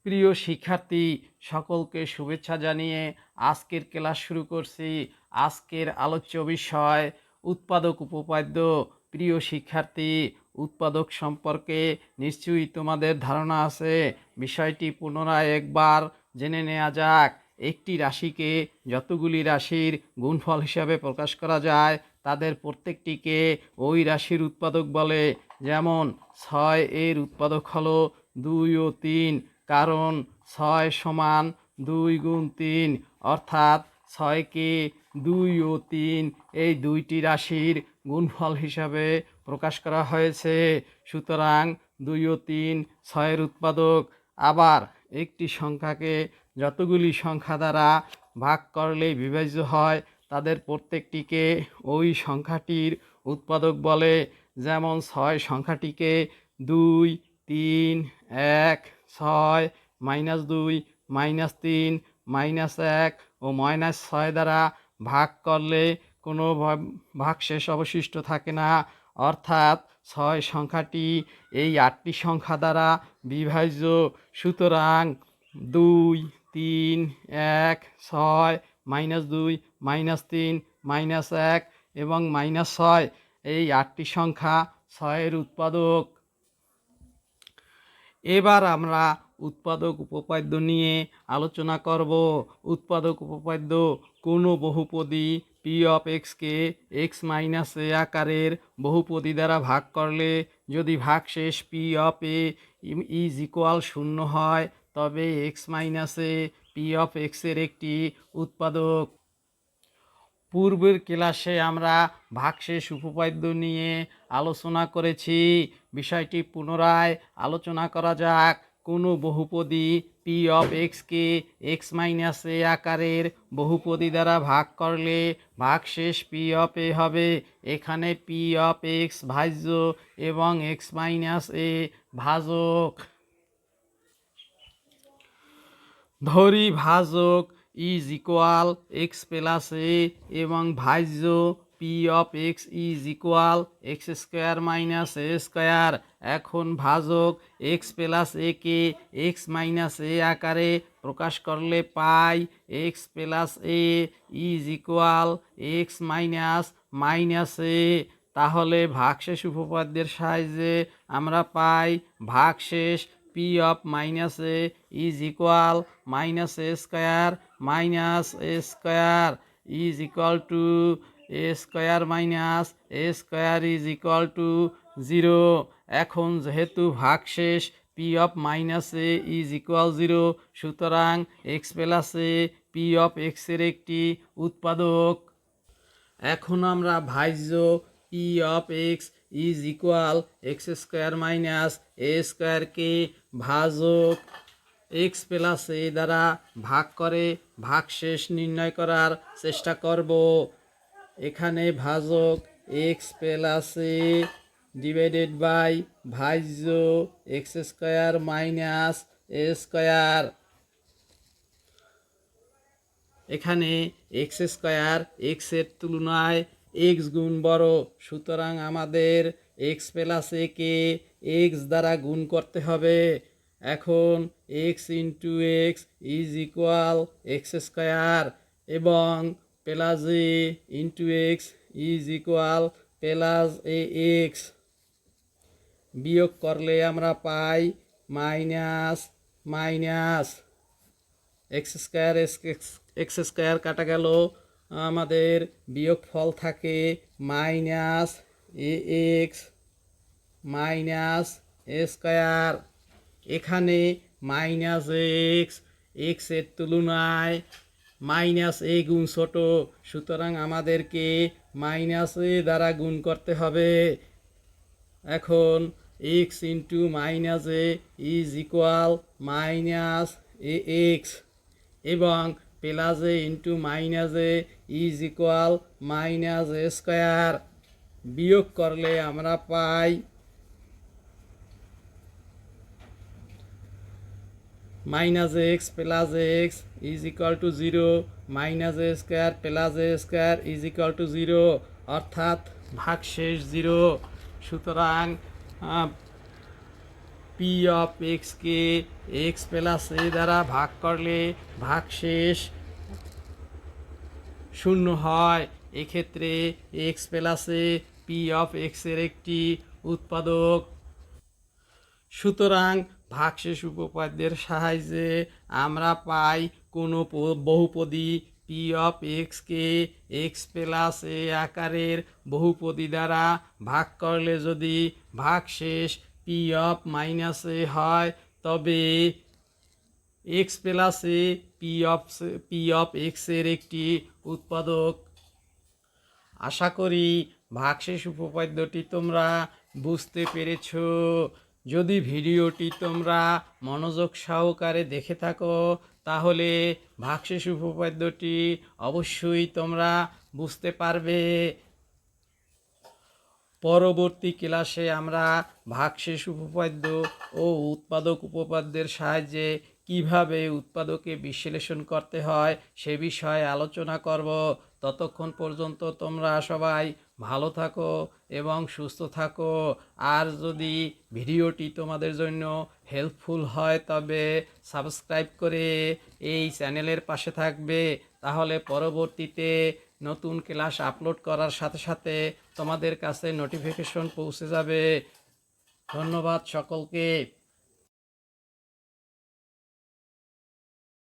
প্রিয় শিক্ষার্থী সকলকে শুভেচ্ছা জানিয়ে আজকের ক্লাস শুরু করছি। আজকের আলোচ্য বিষয় উৎপাদক উপপাদ্য। প্রিয় শিক্ষার্থী, উৎপাদক সম্পর্কে নিশ্চয়ই তোমাদের ধারণা আছে। বিষয়টি পুনরায় একবার জেনে নেওয়া যাক। একটি রাশিকে যতগুলি রাশির গুণফল হিসাবে প্রকাশ করা যায় তাদের প্রত্যেকটিকে ওই রাশির উৎপাদক বলে। যেমন 6 এর উৎপাদক হলো 2 ও 3, কারণ 6 সমান 2 গুণ 3, অর্থাৎ 6কে 2 ও 3 এই দুইটি রাশির গুণফল হিসাবে প্রকাশ করা হয়েছে। সুতরাং 2 ও 3 6-এর উৎপাদক। আবার একটি সংখ্যাকে যতগুলি সংখ্যা দ্বারা ভাগ করলেই বিভাজ্য হয় তাদের প্রত্যেকটিকে ওই সংখ্যাটির উৎপাদক বলে। যেমন 6 সংখ্যাটিকে 2, 3, 1, 6, -2, -3, -1 ও -6 দ্বারা ভাগ করলে কোনো ভাগশেষ অবশিষ্ট থাকে না, অর্থাৎ 6 সংখ্যাটি এই 8টি সংখ্যা দ্বারা বিভাজ্য। সুতরাং 2, 3, 1, 6, -2, -3, -1 এবং -6 এই 8টি সংখ্যা 6-এর উৎপাদক। এবার আমরা উৎপাদক উপপাদ্য নিয়ে আলোচনা করব। উৎপাদক উপপাদ্য: কোনো বহুপদী পি অফ এক্সকে এক্স মাইনাস এ আকারের বহুপদী দ্বারা ভাগ করলে যদি ভাগশেষ p of A is equal 0 হয় তবে x minus A p of এক্সের একটি উৎপাদক। পূর্বের ক্লাসে আমরা ভাগশেষ উপপাদ্য নিয়ে আলোচনা করেছি। বিষয়টি পুনরায় আলোচনা করা যাক। কোনো বহুপদী পি অফ এক্সকে এক্স মাইনাস এ আকারের বহুপদী দ্বারা ভাগ করলে ভাগশেষ পি অফ এ হবে। এখানে পি অফ এক্স ভাজ্য এবং এক্স মাইনাস এ ভাজক। ধরি ভাজক is equal x plus a এবং ভাজ্য p of x is equal x square minus a square. এখন ভাজক এক্স প্লাস এ কে এক্স মাইনাস এ আকারে প্রকাশ করলে পাই x plus a is equal x minus a. তাহলে ভাগশেষ উপপাদ্যের সাহায্যে আমরা পাই ভাগশেষ p of minus a is equal minus a square is equal to a square minus a square is equal to 0। এখন যেহেতু ভাগশেষ p of minus a is equal 0, সুতরাং x plus a p of এক্সের একটি উৎপাদক। এখন আমরা ভাজ্য p of x is equal x square minus a স্কোয়ারকে ভাজক এক্স প্লাস এ দ্বারা ভাগ করে ভাগশেষ নির্ণয় করার চেষ্টা করব। এখানে ভাজক x plus a divided by ভাজ্য x square minus a square. এখানে এক্স স্কোয়ার এক্সের তুলনায় এক্স গুণ বড়, সুতরাং আমাদের এক্স প্লাস এ কে এক্স দ্বারা গুণ করতে হবে। এখন x into x is equal x square এবং plus a into x is equal plus a x. বিয়োগ করলে আমরা পাই মাইনাস এক্স স্কোয়ার কাটা গেল, আমাদের বিয়োগ ফল থাকে minus a x minus a square. এখানে মাইনাস এক্সের তুলনায় মাইনাস এ গুণ ছোট, সুতরাং আমাদেরকে মাইনাস এ দ্বারা গুণ করতে হবে। এখন x into minus a is equal minus a x এবং plus a into minus a is equal minus a square. বিয়োগ করলে আমরা পাই minus x plus x is equal to 0, minus a square plus a square is equal to 0, অর্থাৎ ভাগশেষ 0। সুতরাং p of এক্সকে x plus a দ্বারা ভাগ করলে ভাগশেষ শূন্য হয়। এক্ষেত্রে এক্স প্লাসে পি অফ এক্সের একটি উৎপাদক। সুতরাং ভাগশেষ উপপাদ্যের সাহায্যে আমরা পাই কোনো বহুপদী পি অফ এক্সকে এক্স প্লাস এ আকারের বহুপদী দ্বারা ভাগ করলে যদি ভাগশেষ পি অফ মাইনাস এ হয়, তবে x plus a p of এক্সের একটি উৎপাদক। আশা করি ভাগশেষ উপপাদ্যটি তোমরা বুঝতে পেরেছ। যদি ভিডিওটি তোমরা মনোযোগ সহকারে দেখে থাকো, তাহলে ভাগশেষ উপপাদ্যটি অবশ্যই তোমরা বুঝতে পারবে। পরবর্তী ক্লাসে আমরা ভাগশেষ উপপাদ্য ও উৎপাদক উপপাদ্যের সাহায্যে কিভাবে উৎপাদকে বিশ্লেষণ করতে হয় সে বিষয়ে আলোচনা করব। ততক্ষণ পর্যন্ত তোমরা সবাই ভালো থাকো এবং সুস্থ থাকো। আর যদি ভিডিওটি তোমাদের জন্য হেল্পফুল হয়, তবে সাবস্ক্রাইব করে এই চ্যানেলের পাশে থাকবে। তাহলে পরবর্তীতে নতুন ক্লাস আপলোড করার সাথে সাথে তোমাদের কাছে নোটিফিকেশন পৌঁছে যাবে। ধন্যবাদ সকলকে।